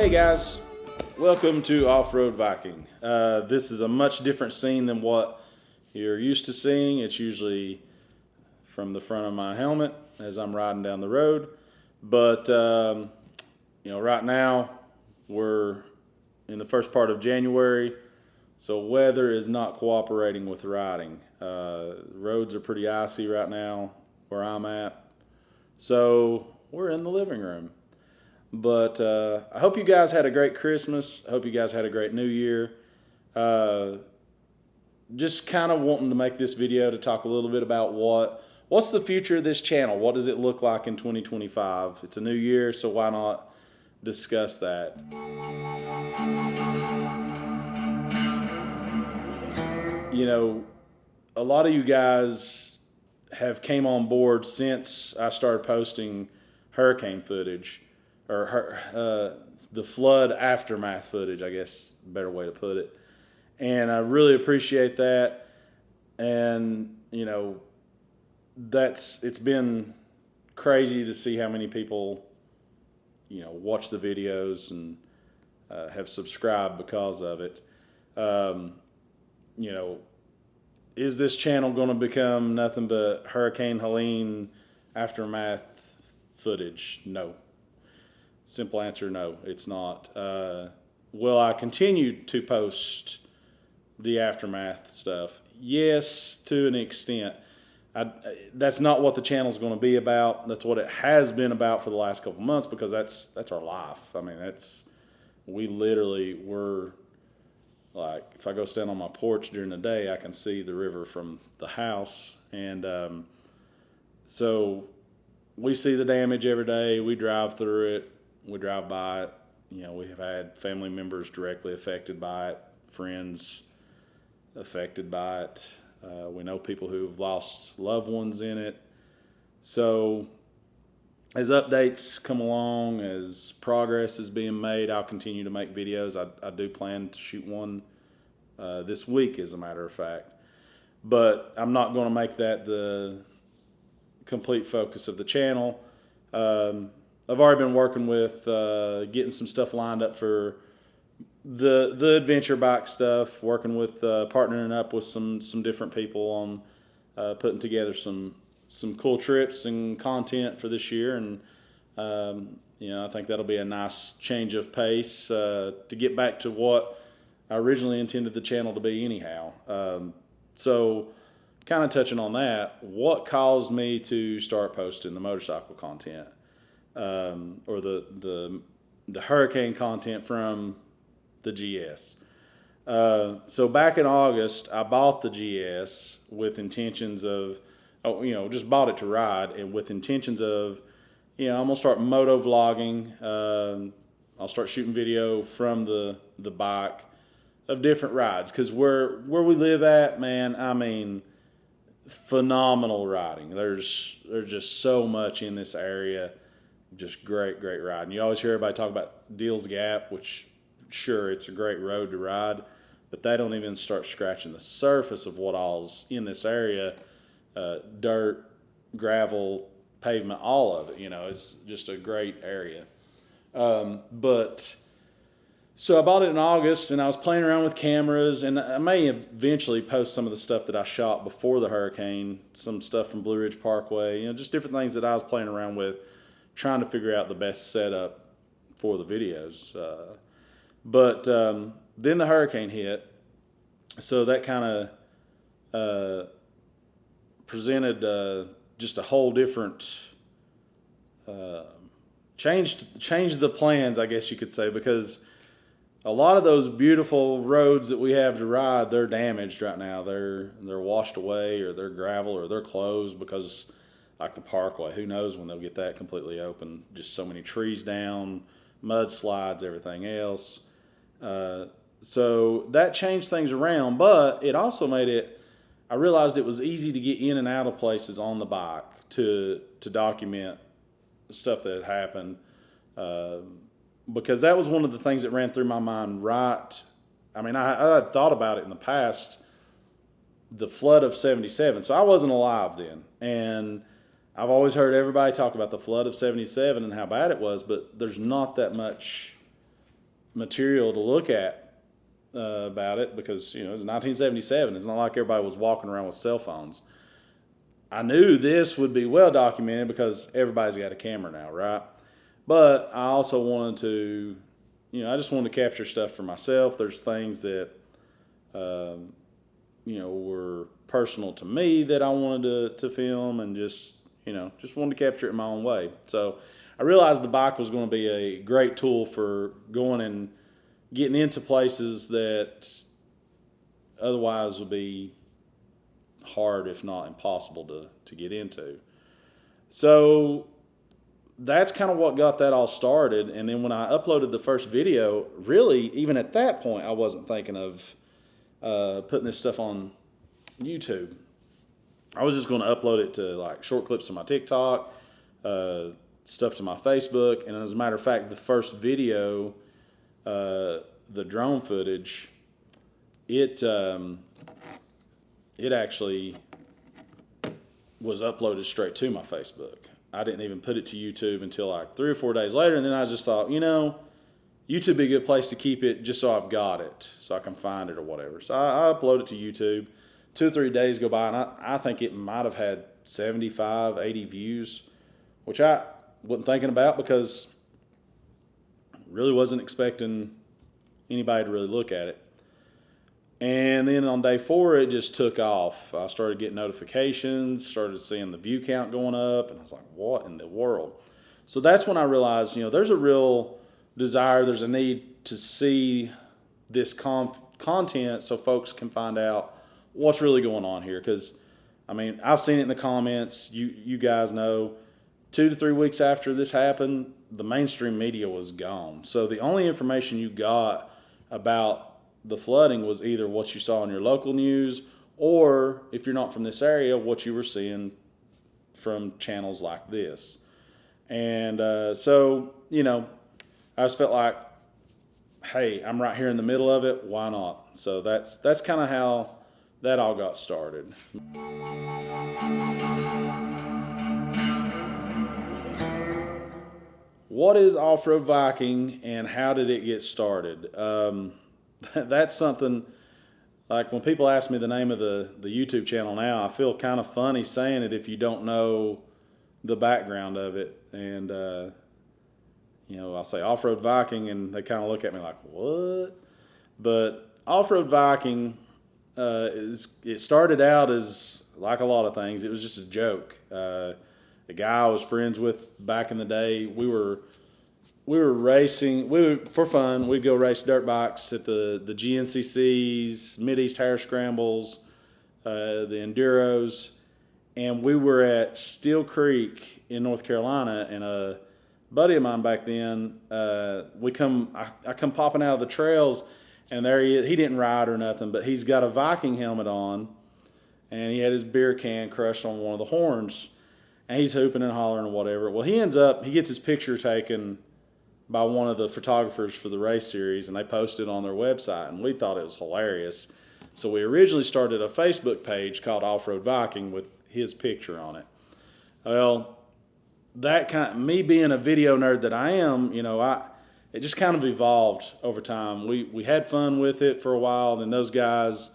Hey guys, welcome to Offroadviking. This is a much different scene than what you're used to seeing. It's usually from the front of my helmet as I'm riding down the road. But, right now we're in the first part of January, so weather is not cooperating with riding. Roads are pretty icy right now where I'm at. So we're in the living room. But I hope you guys had a great Christmas. I hope you guys had a great New Year. Just kind of wanting to make this video to talk a little bit about what's the future of this channel. What does it look like in 2025? It's a new year, so why not discuss that? You know, a lot of you guys have came on board since I started posting hurricane footage. Or the flood aftermath footage, I guess, better way to put it. And I really appreciate that. And, it's been crazy to see how many people, watch the videos and have subscribed because of it. Is this channel going to become nothing but Hurricane Helene aftermath footage? No. Simple answer, no, it's not. Will I continue to post the aftermath stuff? Yes, to an extent. That's not what the channel's going to be about. That's what it has been about for the last couple months, because that's our life. I mean, we literally were like, if I go stand on my porch during the day, I can see the river from the house. And so we see the damage every day. We drive through it. We drive by it. We have had family members directly affected by it, friends affected by it. We know people who have lost loved ones in it. So as updates come along, as progress is being made, I'll continue to make videos. I do plan to shoot one this week, as a matter of fact. But I'm not going to make that the complete focus of the channel. I've already been working with getting some stuff lined up for the adventure bike stuff, working with partnering up with some different people on putting together some cool trips and content for this year. And, I think that'll be a nice change of pace to get back to what I originally intended the channel to be anyhow. So kind of touching on that, what caused me to start posting the motorcycle content? Or the hurricane content from the GS. So back in August, I bought the GS with intentions of, just bought it to ride, and with intentions of, I'm gonna start moto vlogging. I'll start shooting video from the bike of different rides, because where we live at, man, I mean, phenomenal riding. There's just so much in this area. Just great riding. You always hear everybody talk about Deals Gap, which, sure, it's a great road to ride, but they don't even start scratching the surface of what all's in this area. Dirt, gravel, pavement, all of it. It's just a great area. So I bought it in August, and I was playing around with cameras, and I may eventually post some of the stuff that I shot before the hurricane, some stuff from Blue Ridge Parkway, just different things that I was playing around with, trying to figure out the best setup for the videos. But then the hurricane hit, so that kind of presented just a whole different, changed the plans, I guess you could say, because a lot of those beautiful roads that we have to ride, they're damaged right now. They're washed away, or they're gravel, or they're closed because, like the Parkway, who knows when they'll get that completely open. Just so many trees down, mudslides, everything else. So that changed things around, but it also made it, I realized it was easy to get in and out of places on the bike to document stuff that had happened. Because that was one of the things that ran through my mind, right? I mean, I had thought about it in the past, the flood of 77. So I wasn't alive then. And I've always heard everybody talk about the flood of 77 and how bad it was, but there's not that much material to look at about it because, it was 1977. It's not like everybody was walking around with cell phones. I knew this would be well documented because everybody's got a camera now, right? But I also wanted to, I just wanted to capture stuff for myself. There's things that, were personal to me that I wanted to film and just wanted to capture it in my own way. So I realized the bike was going to be a great tool for going and getting into places that otherwise would be hard, if not impossible, to get into. So that's kind of what got that all started. And then when I uploaded the first video, really, even at that point, I wasn't thinking of putting this stuff on YouTube. I was just going to upload it to like short clips to my TikTok, stuff to my Facebook. And as a matter of fact, the first video, the drone footage, it actually was uploaded straight to my Facebook. I didn't even put it to YouTube until like 3 or 4 days later. And then I just thought, YouTube would be a good place to keep it just so I've got it, so I can find it or whatever. So I uploaded it to YouTube. 2 or 3 days go by, and I think it might have had 75, 80 views, which I wasn't thinking about because I really wasn't expecting anybody to really look at it. And then on day 4, it just took off. I started getting notifications, started seeing the view count going up, and I was like, what in the world? So that's when I realized, there's a real desire, there's a need to see this content so folks can find out what's really going on here. Because, I've seen it in the comments. You guys know, 2 to 3 weeks after this happened, the mainstream media was gone. So the only information you got about the flooding was either what you saw in your local news, or if you're not from this area, what you were seeing from channels like this. And so, I just felt like, hey, I'm right here in the middle of it. Why not? So that's kind of how that all got started. What is Offroadviking and how did it get started? That's something, like when people ask me the name of the YouTube channel now, I feel kind of funny saying it if you don't know the background of it. And, I'll say Offroadviking and they kind of look at me like, what? But Offroadviking, it started out as, like a lot of things, it was just a joke. A guy I was friends with back in the day, we were racing. For fun, we'd go race dirt bikes at the GNCCs, Mid-East Hare Scrambles, the Enduros, and we were at Steel Creek in North Carolina. And a buddy of mine back then, I come popping out of the trails, and there he is. He didn't ride or nothing, but he's got a Viking helmet on, and he had his beer can crushed on one of the horns, and he's hooping and hollering and whatever. Well, he gets his picture taken by one of the photographers for the race series, and they posted it on their website, and we thought it was hilarious. So we originally started a Facebook page called Offroadviking with his picture on it. Well, me being a video nerd that I am, it just kind of evolved over time. We had fun with it for a while, and then those guys,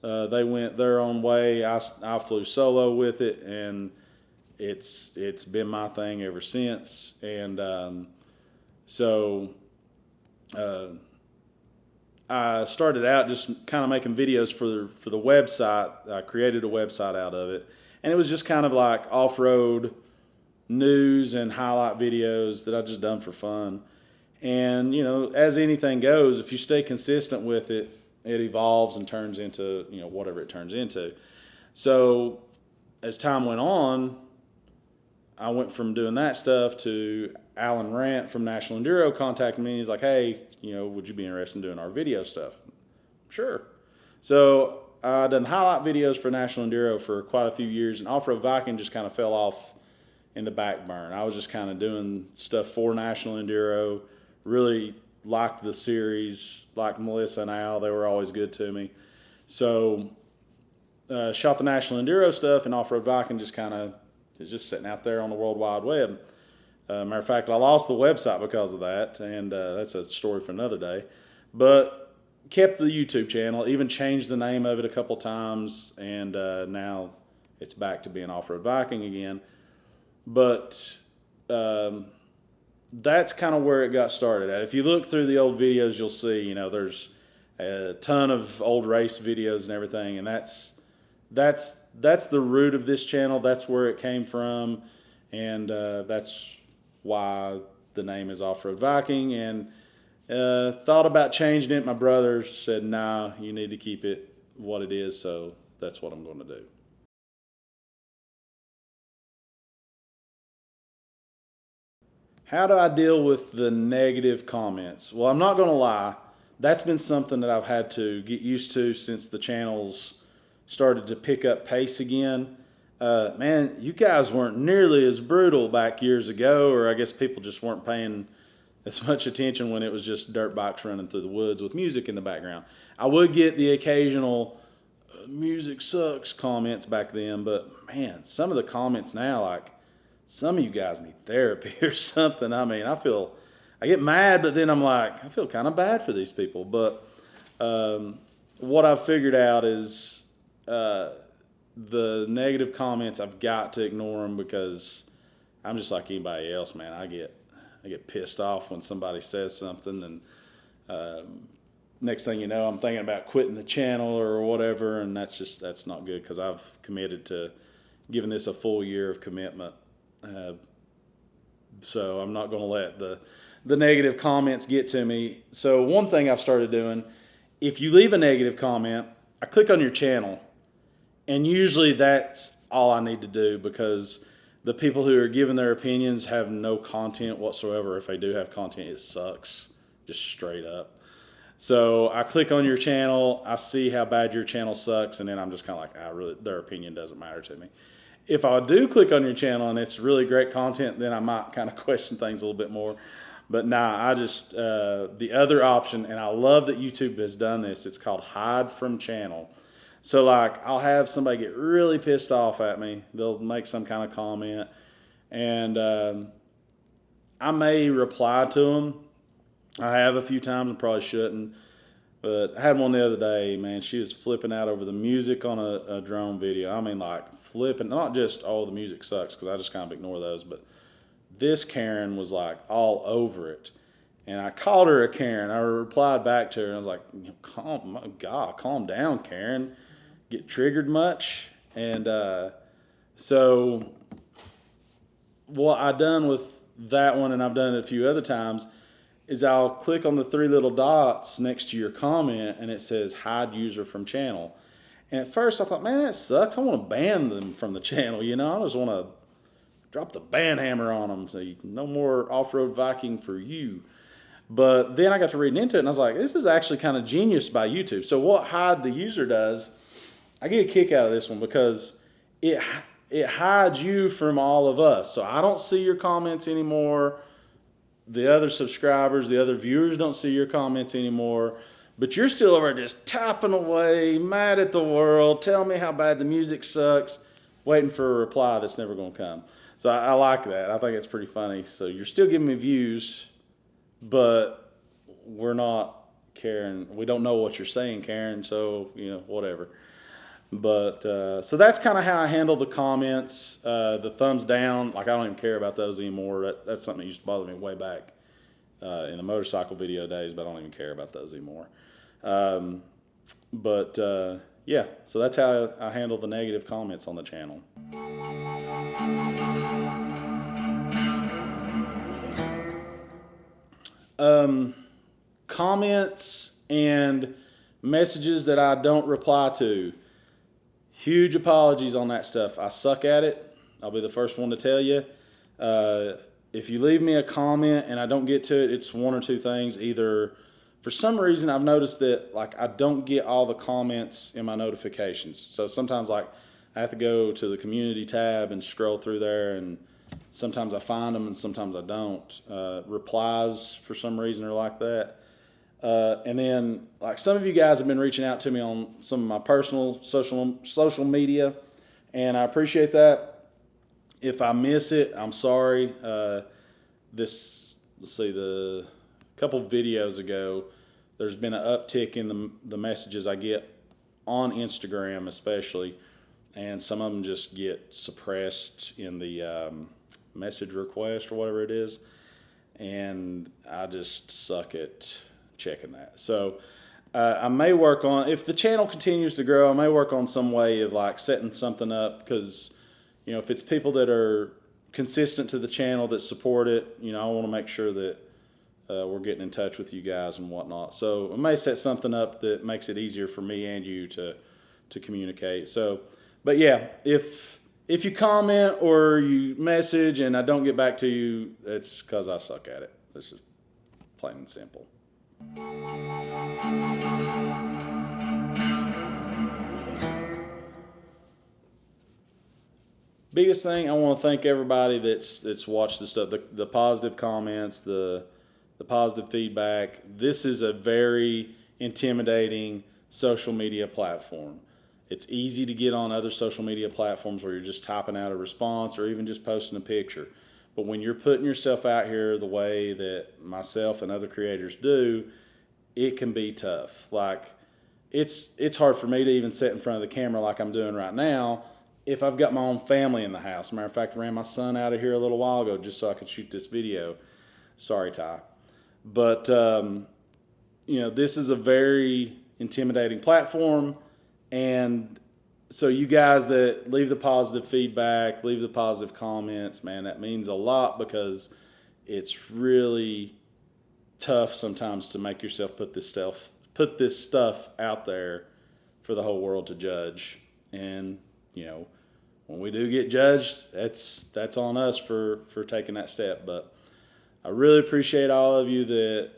they went their own way. I flew solo with it, and it's been my thing ever since. And so I started out just kind of making videos for the website. I created a website out of it, and it was just kind of like off-road news and highlight videos that I just done for fun. And as anything goes, if you stay consistent with it, it evolves and turns into whatever it turns into. So as time went on, I went from doing that stuff to Alan Rant from National Enduro contacted me. He's like, hey, would you be interested in doing our video stuff? Sure. So I done highlight videos for National Enduro for quite a few years, and Offroadviking just kind of fell off in the back burn. I was just kind of doing stuff for National Enduro, really liked the series, liked Melissa and Al. They were always good to me. So shot the National Enduro stuff, and Offroadviking just kind of is just sitting out there on the World Wide Web. Matter of fact, I lost the website because of that, and that's a story for another day. But kept the YouTube channel, even changed the name of it a couple times, and now it's back to being Offroadviking again. But that's kind of where it got started at. If you look through the old videos, you'll see, you know, there's a ton of old race videos and everything, and that's the root of this channel. That's where it came from, and that's why the name is Offroadviking. And thought about changing it. My brother said, "Nah, you need to keep it what it is." So that's what I'm going to do. How do I deal with the negative comments? Well, I'm not going to lie. That's been something that I've had to get used to since the channels started to pick up pace again. Man, you guys weren't nearly as brutal back years ago, or I guess people just weren't paying as much attention when it was just dirt bikes running through the woods with music in the background. I would get the occasional music sucks comments back then, but man, some of the comments now, like, some of you guys need therapy or something. I mean, I get mad, but then I'm like, I feel kind of bad for these people. But what I've figured out is the negative comments, I've got to ignore them, because I'm just like anybody else, man. I get pissed off when somebody says something, and next thing you know, I'm thinking about quitting the channel or whatever, and that's not good, because I've committed to giving this a full year of commitment. So I'm not going to let the negative comments get to me. So one thing I've started doing, if you leave a negative comment, I click on your channel, and usually that's all I need to do, because the people who are giving their opinions have no content whatsoever. If they do have content, it sucks, just straight up. So I click on your channel, I see how bad your channel sucks, and then I'm just kind of like, their opinion doesn't matter to me. If I do click on your channel and it's really great content, then I might kind of question things a little bit more. But nah, I just, the other option, and I love that YouTube has done this, it's called hide from channel. So like, I'll have somebody get really pissed off at me. They'll make some kind of comment, and I may reply to them. I have a few times, and probably shouldn't. But I had one the other day, man. She was flipping out over the music on a drone video. I mean, like, flipping, not just, oh, the music sucks, because I just kind of ignore those, but this Karen was like all over it. And I called her a Karen. I replied back to her, and I was like, calm down, Karen. Get triggered much? And so what I done with that one, and I've done it a few other times, is I'll click on the three little dots next to your comment, and it says hide user from channel. And at first I thought, man, that sucks. I want to ban them from the channel, you know. I just want to drop the ban hammer on them. So no more Offroadviking for you. But then I got to reading into it, and I was like, this is actually kind of genius by YouTube. So what hide the user does, I get a kick out of this one, because it hides you from all of us. So I don't see your comments anymore. The other subscribers, the other viewers don't see your comments anymore. But you're still over just tapping away, mad at the world, telling me how bad the music sucks, waiting for a reply that's never going to come. So I like that. I think it's pretty funny. So you're still giving me views, but we're not caring. We don't know what you're saying, Karen, so, you know, whatever. But so that's kind of how I handle the comments. The thumbs down, like, I don't even care about those anymore. That's something that used to bother me way back in the motorcycle video days, but I don't even care about those anymore. Yeah, so that's how I handle the negative comments on the channel. Comments and messages that I don't reply to. Huge apologies on that stuff. I suck at it. I'll be the first one to tell you. If you leave me a comment and I don't get to it, it's one or two things. Either, for some reason, I've noticed that, like, I don't get all the comments in my notifications. So sometimes, like, I have to go to the community tab and scroll through there, and sometimes I find them and sometimes I don't. Replies, for some reason, are like that. And then, like, some of you guys have been reaching out to me on some of my personal social media, and I appreciate that. If I miss it, I'm sorry. let's see, the couple videos ago, there's been an uptick in the messages I get on Instagram especially, and some of them just get suppressed in the message request or whatever it is, and I just suck at checking that. So I may work on, if the channel continues to grow, I may work on some way of like setting something up, because if it's people that are consistent to the channel that support it, I want to make sure that we're getting in touch with you guys and whatnot. So I may set something up that makes it easier for me and you to communicate. So, but yeah, if you comment or you message and I don't get back to you, it's because I suck at it. It's just plain and simple. Biggest thing, I want to thank everybody that's watched this stuff, the positive comments, the positive feedback. This is a very intimidating social media platform. It's easy to get on other social media platforms where you're just typing out a response or even just posting a picture. But when you're putting yourself out here the way that myself and other creators do, it can be tough. Like, it's hard for me to even sit in front of the camera like I'm doing right now if I've got my own family in the house. Matter of fact, I ran my son out of here a little while ago just so I could shoot this video. Sorry, Ty. But, this is a very intimidating platform. And so you guys that leave the positive feedback, leave the positive comments, man, that means a lot, because it's really tough sometimes to make yourself put this stuff out there for the whole world to judge. And, when we do get judged, that's on us for taking that step. But I really appreciate all of you that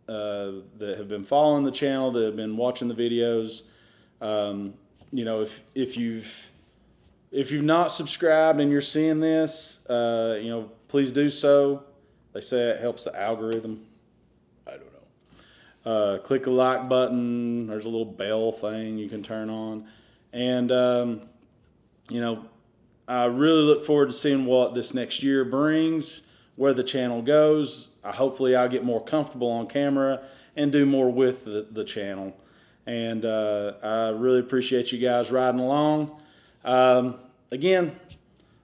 have been following the channel, that have been watching the videos. If you've not subscribed and you're seeing this, please do so. They say it helps the algorithm. I don't know. Click the like button. There's a little bell thing you can turn on. And, I really look forward to seeing what this next year brings, where the channel goes. Hopefully I'll get more comfortable on camera and do more with the channel. And I really appreciate you guys riding along. Again,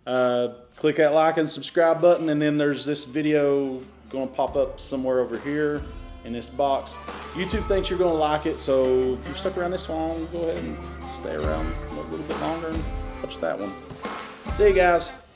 click that like and subscribe button, and then there's this video going to pop up somewhere over here in this box. YouTube thinks you're going to like it, so if you're stuck around this long, go ahead and stay around a little bit longer and watch that one. See you guys.